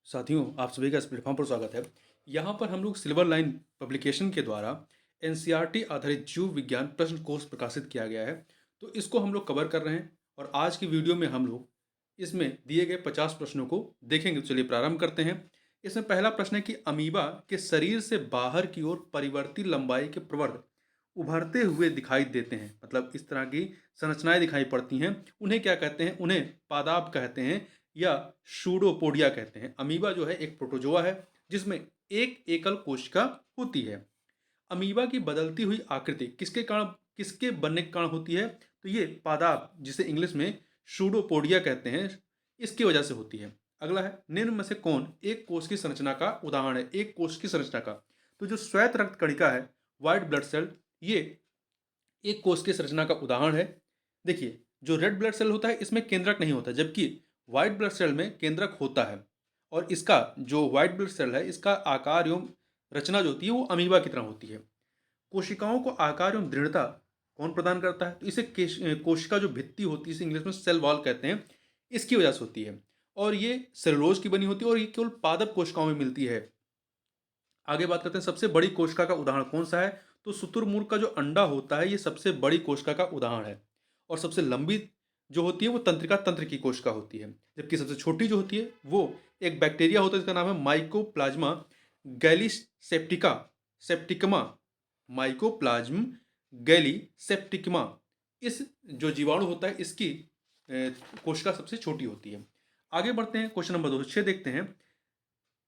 साथियों, आप सभी का इस प्लेटफॉर्म पर स्वागत है। यहाँ पर हम लोग सिल्वर लाइन पब्लिकेशन के द्वारा एनसीईआरटी आधारित जीव विज्ञान प्रश्न कोश प्रकाशित किया गया है। तो इसको हम लोग कवर कर रहे हैं और आज की वीडियो में हम लोग इसमें दिए गए 50 प्रश्नों को देखेंगे। तो चलिए प्रारंभ करते हैं। इसमें पहला प्रश्न है कि अमीबा के शरीर से बाहर की ओर परिवर्ती लंबाई के प्रवर्त उभरते हुए दिखाई देते हैं, मतलब इस तरह की संरचनाएं दिखाई पड़ती हैं। उन्हें क्या कहते हैं? उन्हें पादाप कहते हैं या शूडोपोडिया कहते हैं। अमीबा जो है एक प्रोटोजोआ है जिसमें एक एकल कोशिका होती है। अमीबा की बदलती हुई आकृति किसके बनने के कारण होती है? तो ये पादाप, जिसे इंग्लिश में शूडोपोडिया कहते हैं, इसकी वजह से होती है। अगला है, निम्न में से कौन एक कोश की संरचना का उदाहरण है? एक कोश की संरचना का, तो जो श्वेत रक्त कणिका है, व्हाइट ब्लड सेल, ये एक कोश की संरचना का उदाहरण है। देखिए, जो रेड ब्लड सेल होता है इसमें केंद्रक नहीं होता, जबकि व्हाइट ब्लड सेल में केंद्रक होता है। और इसका जो व्हाइट ब्लड सेल है, इसका आकार एवं रचना जो होती है वो अमीबा की तरह होती है। कोशिकाओं को आकार एवं दृढ़ता कौन प्रदान करता है? तो इसे कोशिका जो भित्ति होती है, इसे इंग्लिश में सेल वॉल कहते हैं, इसकी वजह से होती है। और ये सेलुलोज की बनी होती है और ये केवल पादप कोशिकाओं में मिलती है। आगे बात करते हैं, सबसे बड़ी कोशिका का उदाहरण कौन सा है? तो शुतुरमुर्ग का जो अंडा होता है ये सबसे बड़ी कोशिका का उदाहरण है। और सबसे लंबी जो होती है वो तंत्रिका तंत्र की कोशिका होती है, जबकि सबसे छोटी जो होती है वो एक बैक्टीरिया होता है जिसका नाम है माइकोप्लाज्मा गैलीसेप्टिका सेप्टिकमा। माइकोप्लाज्म गैलीसेप्टिकमा, इस जो जीवाणु होता है इसकी कोशिका सबसे छोटी होती है। आगे बढ़ते हैं, क्वेश्चन नंबर 206 देखते हैं।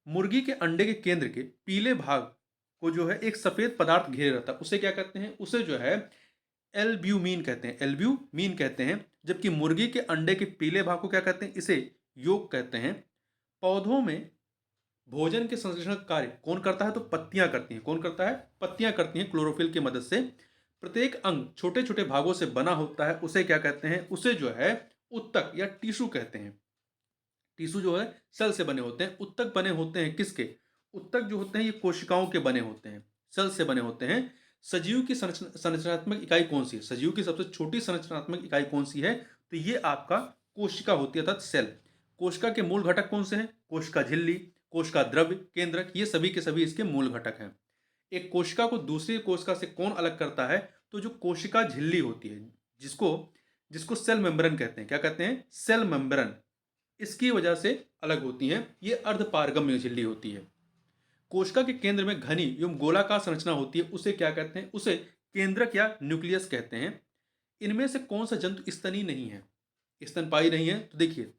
मुर्गी के अंडे के केंद्र के पीले भाग को जो है एक सफेद पदार्थ घेरे रहता है, उसे क्या कहते हैं? उसे जो है एल्ब्यूमिन कहते हैं, एल्ब्यूमिन कहते हैं। जबकि मुर्गी के अंडे के पीले भाग को क्या कहते हैं? इसे योक कहते हैं। पौधों में भोजन के संश्लेषण का कार्य कौन करता है? तो पत्तियां करती हैं। कौन करता है? पत्तियां करती हैं, क्लोरोफिल की मदद से। प्रत्येक अंग छोटे छोटे भागों से बना होता है, उसे क्या कहते हैं? उसे जो है उत्तक या टिश्यू कहते हैं। टिश्यू जो है सेल से बने होते हैं। उत्तक बने होते हैं किसके? उत्तक जो होते हैं ये कोशिकाओं के बने होते हैं, सेल से बने होते हैं। सजीव की संरचनात्मक इकाई कौन सी है? सजीव की सबसे छोटी संरचनात्मक इकाई कौन सी है? तो ये आपका कोशिका होती है, अर्थात सेल। कोशिका के मूल घटक कौन से हैं? कोशिका झिल्ली, कोशिका द्रव्य, केंद्रक, ये सभी के सभी इसके मूल घटक हैं। एक कोशिका को दूसरी कोशिका से कौन अलग करता है? तो जो कोशिका झिल्ली होती है, जिसको जिसको सेल मेम्ब्रेन कहते हैं। क्या कहते हैं? सेल मेम्ब्रेन, इसकी वजह से अलग होती हैं। ये अर्धपारगम्य झिल्ली होती है। कोशिका के केंद्र में घनी एवं गोलाकार संरचना होती है, उसे क्या कहते हैं? उसे केंद्रक या न्यूक्लियस कहते हैं। इनमें से कौन सा जंतु स्तनी नहीं है, स्तनपायी नहीं है? तो देखिए,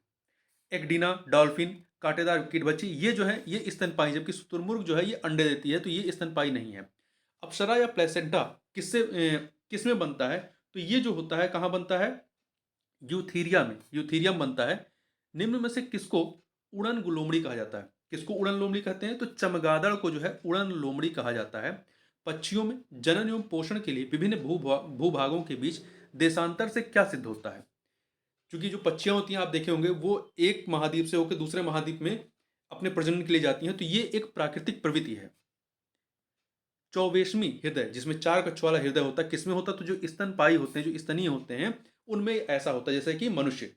एक्डिना, डॉल्फिन, कांटेदार कीट बच्ची, ये जो है ये स्तनपायी, जबकि शुतुरमुर्ग जो है ये अंडे देती है, तो ये स्तनपायी नहीं है। अप्सरा या प्लेसेंटा किसमें बनता है? तो ये जो होता है कहाँ बनता है? यूथीरिया में, यूथीरियम बनता है। निम्न में से किसको उड़न लोमड़ी कहा जाता है? किसको उड़न लोमड़ी कहते हैं? तो चमगादड़ को जो है उड़न लोमड़ी कहा जाता है। पक्षियों में जनन एवं पोषण के लिए विभिन्न भूभागों के बीच देशांतर से क्या सिद्ध होता है? क्योंकि जो पक्षियां होती हैं आप देखे होंगे वो एक महाद्वीप से होकर दूसरे महाद्वीप में अपने प्रजनन के लिए जाती हैं, तो ये एक प्राकृतिक प्रवृत्ति है। चौवेशमी हृदय, जिसमें 4 कक्ष वाला हृदय होता है, किसमें होता है? तो जो स्तनपायी होते हैं, जो स्तनीय होते हैं, उनमें ऐसा होता है, जैसे कि मनुष्य।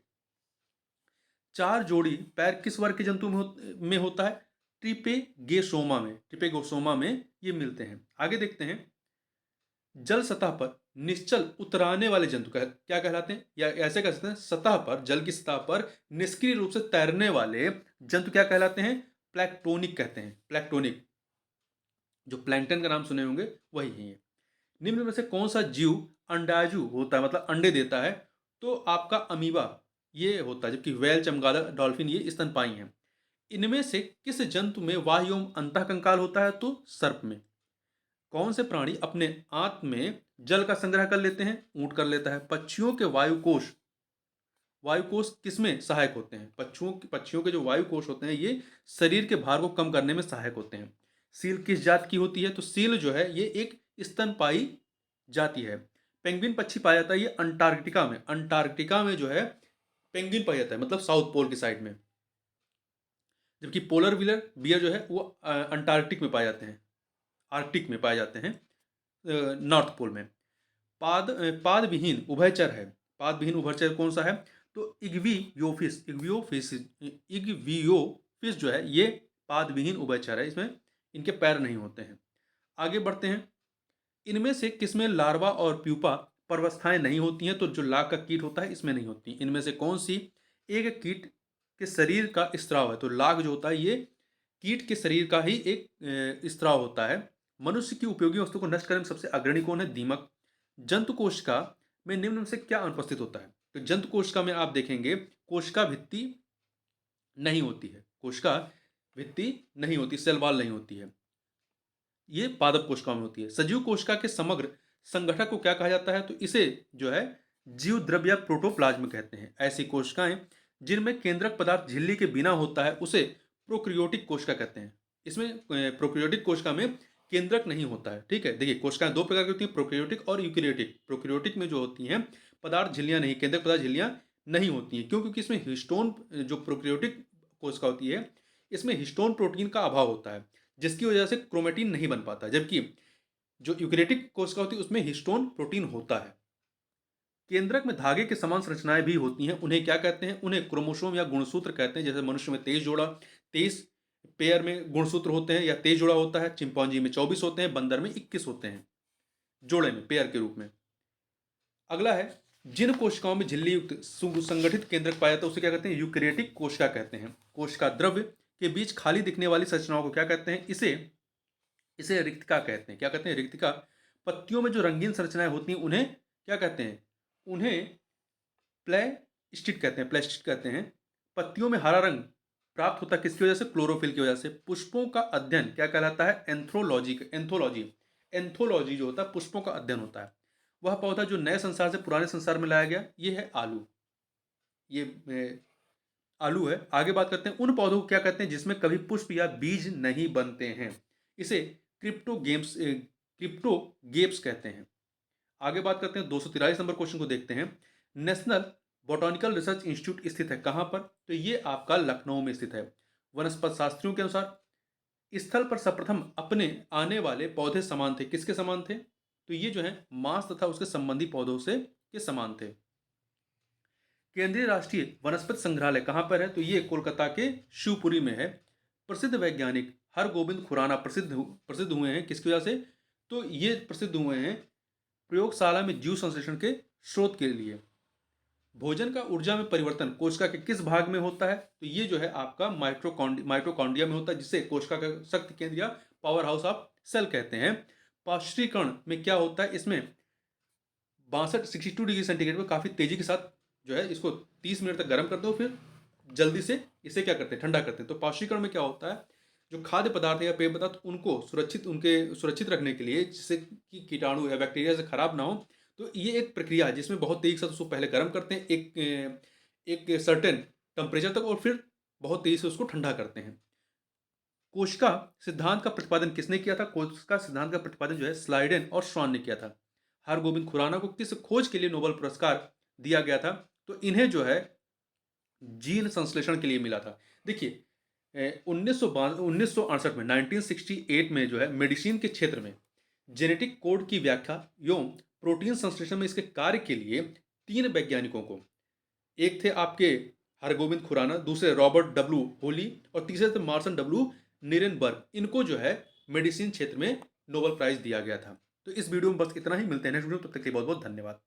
4 जोड़ी पैर किस वर्ग के जंतु में होता है? ट्रिपेगोसोमा में, ट्रिपेगोसोमा में ये मिलते हैं। आगे देखते हैं, जल सतह पर निश्चल उतराने वाले जंतु क्या कहलाते हैं? या ऐसे कह सकते हैं, सतह पर, जल की सतह पर निष्क्रिय रूप से तैरने वाले जंतु क्या कहलाते हैं? प्लैक्टोनिक कहते हैं, प्लैक्टोनिक। जो प्लैंकटन का नाम सुने होंगे वही है ये। निम्न में से कौन सा जीव अंडाजु होता है, मतलब अंडे देता है? तो आपका अमीबा ये होता है, जबकि व्हेल, चमगादड़, डॉल्फिन ये स्तनपायी हैं। इनमें से किस जंतु में वायु एवं अंतःकंकाल होता है? तो सर्प में। कौन से प्राणी अपने आंत में जल का संग्रह कर लेते हैं? ऊंट कर लेता है। पक्षियों के वायुकोश किसमें सहायक होते हैं? पक्षियों के जो वायुकोश होते हैं ये शरीर के भार को कम करने में सहायक होते हैं। सील किस जात की होती है? तो सील जो है ये एक स्तनपायी जाति है। पेंगुइन पक्षी पाया जाता है ये अंटार्कटिका में, अंटार्कटिका में जो है पेंगुइन पाया जाता है, मतलब साउथ पोल की साइड में। जबकि पोलर बियर जो है वो अंटार्कटिक में पाए जाते हैं, आर्कटिक में पाए जाते हैं, नॉर्थ पोल में। पाद विहीन उभयचर है। पाद विहीन उभयचर कौन सा है? तो इग्वियोफिस, इग्वियोफिस, इग्वियो फिश जो है ये पादविहीन उभयचर है, इसमें इनके पैर नहीं होते हैं। आगे बढ़ते हैं। इनमें से किसमें लार्वा और प्यूपा पर्वस्थाएं नहीं होती हैं? तो जो लाग का कीट होता है इसमें नहीं होती। इनमें से कौन सी एक कीट के शरीर का स्त्राव है? तो लाग जो होता है ये कीट के शरीर का ही एक स्त्राव होता है। मनुष्य की उपयोगी वस्तु को नष्ट करने में सबसे अग्रणी कौन है? दीमक। जंतु कोशिका में निम्न में से क्या अनुपस्थित होता है? तो जंतु कोशिका में आप देखेंगे कोशिका भित्ति नहीं होती है, कोशिका भित्ति नहीं होती, सेल वॉल नहीं होती है, ये पादप कोशिका में होती है। सजीव कोशिका के समग्र संगठक को क्या कहा जाता है? तो इसे जो है जीव द्रव्य या प्रोटोप्लाज्म कहते हैं। ऐसी कोशिकाएं जिनमें केंद्रक पदार्थ झिल्ली के बिना होता है उसे प्रोक्रियोटिक कोशिका कहते हैं। इसमें प्रोक्रियोटिक कोशिका में केंद्रक नहीं होता है। ठीक है, देखिए कोशिकाएं दो प्रकार की होती हैं, प्रोक्रियोटिक और यूकेरियोटिक। प्रोक्रियोटिक में जो होती हैं पदार्थ झिल्लियां नहीं, केंद्रक पदार्थ झिल्लियां नहीं होती हैं। क्यों? क्योंकि इसमें हिस्टोन, जो प्रोक्रियोटिक कोशिका होती है इसमें हिस्टोन प्रोटीन का अभाव होता है, जिसकी वजह से क्रोमेटिन नहीं बन पाता। जबकि जो यूकेरियोटिक कोशिका होती है उसमें हिस्टोन प्रोटीन होता है। केंद्रक में धागे के समान संरचनाएं भी होती हैं, उन्हें क्या कहते हैं? उन्हें क्रोमोसोम या गुणसूत्र कहते हैं। जैसे मनुष्य में 23 पेयर में गुणसूत्र होते हैं या 23 जोड़ा होता है, चिंपांजी में 24 होते हैं, बंदर में 21 होते हैं, जोड़े में, पेयर के रूप में। अगला है, जिन कोशिकाओं में झिल्ली युक्त सुसंगठित केंद्रक पाया जाता है उसे क्या कहते हैं? यूकेरियोटिक कोशिका कहते हैं। कोशिका द्रव्य के बीच खाली दिखने वाली संरचनाओं को क्या कहते हैं? इसे इसे रिक्तिका कहते हैं। क्या कहते हैं? रिक्तिका। पत्तियों में जो रंगीन संरचनाएं होती हैं उन्हें क्या कहते हैं? उन्हें प्लेस्टिड कहते हैं। प्लेस्टिड कहते हैं। पत्तियों में हरा रंग प्राप्त होता है किसकी वजह से? क्लोरोफिल की वजह से। पुष्पों का अध्ययन क्या कहलाता है? एंथ्रोलॉजी। एंथोलॉजी एंथोलॉजी जो होता है पुष्पों का अध्ययन होता है। वह पौधा जो नए संसार से पुराने संसार में लाया गया, ये है आलू। ये आलू है। आगे बात करते हैं, उन पौधों को क्या कहते हैं जिसमें कभी पुष्प या बीज नहीं बनते हैं? इसे क्रिप्टोगेप्स कहते हैं। आगे बात करते हैं, 243 नंबर क्वेश्चन को देखते हैं। नेशनल बोटॉनिकल रिसर्च इंस्टीट्यूट स्थित है कहां पर? तो ये आपका लखनऊ में स्थित है। वनस्पति शास्त्रियों के अनुसार स्थल पर सर्वप्रथम अपने आने वाले पौधे समान थे। किसके समान थे? तो ये जो है मांस तथा उसके संबंधी पौधों से के समान थे। केंद्रीय राष्ट्रीय वनस्पति संग्रहालय कहां पर है? तो ये कोलकाता के शिवपुरी में है। प्रसिद्ध वैज्ञानिक हरगोविंद खुराना प्रसिद्ध हुए हैं किसकी वजह से? तो ये प्रसिद्ध हुए हैं प्रयोगशाला में जीव संश्लेषण के स्रोत के लिए। भोजन का ऊर्जा में परिवर्तन कोशिका के किस भाग में होता है? तो ये जो है आपका माइटोकॉन्ड्रिया में होता है, जिसे कोशिका का शक्ति केंद्र या पावर हाउस ऑफ सेल कहते हैं। पाश्चुरीकरण में क्या होता है? इसमें 62 डिग्री सेंटीग्रेड में काफी तेजी के साथ जो है इसको 30 मिनट तक गर्म करते हो, फिर जल्दी से इसे क्या करते हैं? ठंडा करते हैं। तो पाश्चुरीकरण में क्या होता है? जो खाद्य पदार्थ है या पेय पदार्थ उनको सुरक्षित रखने के लिए, जिससे कि कीटाणु या बैक्टीरिया से खराब ना हो, तो ये एक प्रक्रिया है जिसमें बहुत तेजी से उसको पहले गर्म करते हैं एक सर्टेन टेम्परेचर तक, और फिर बहुत तेजी से उसको ठंडा करते हैं। कोशिका सिद्धांत का प्रतिपादन किसने किया था? कोशिका सिद्धांत का प्रतिपादन जो है स्लाइडेन और श्वान ने किया था। हरगोविंद खुराना को किस खोज के लिए नोबेल पुरस्कार दिया गया था? तो इन्हें जो है जीन संश्लेषण के लिए मिला था। देखिए 1968 में 1968 में जो है मेडिसिन के क्षेत्र में जेनेटिक कोड की व्याख्या एवं प्रोटीन संश्लेषण में इसके कार्य के लिए 3 वैज्ञानिकों को, एक थे आपके हरगोविंद खुराना, दूसरे रॉबर्ट डब्ल्यू होली और तीसरे थे मार्सन डब्ल्यू निरेनबर्ग, इनको जो है मेडिसिन क्षेत्र में नोबेल प्राइज दिया गया था। तो इस वीडियो में बस इतना ही। मिलते हैं नेक्स्ट वीडियो, तब तक के लिए बहुत बहुत धन्यवाद।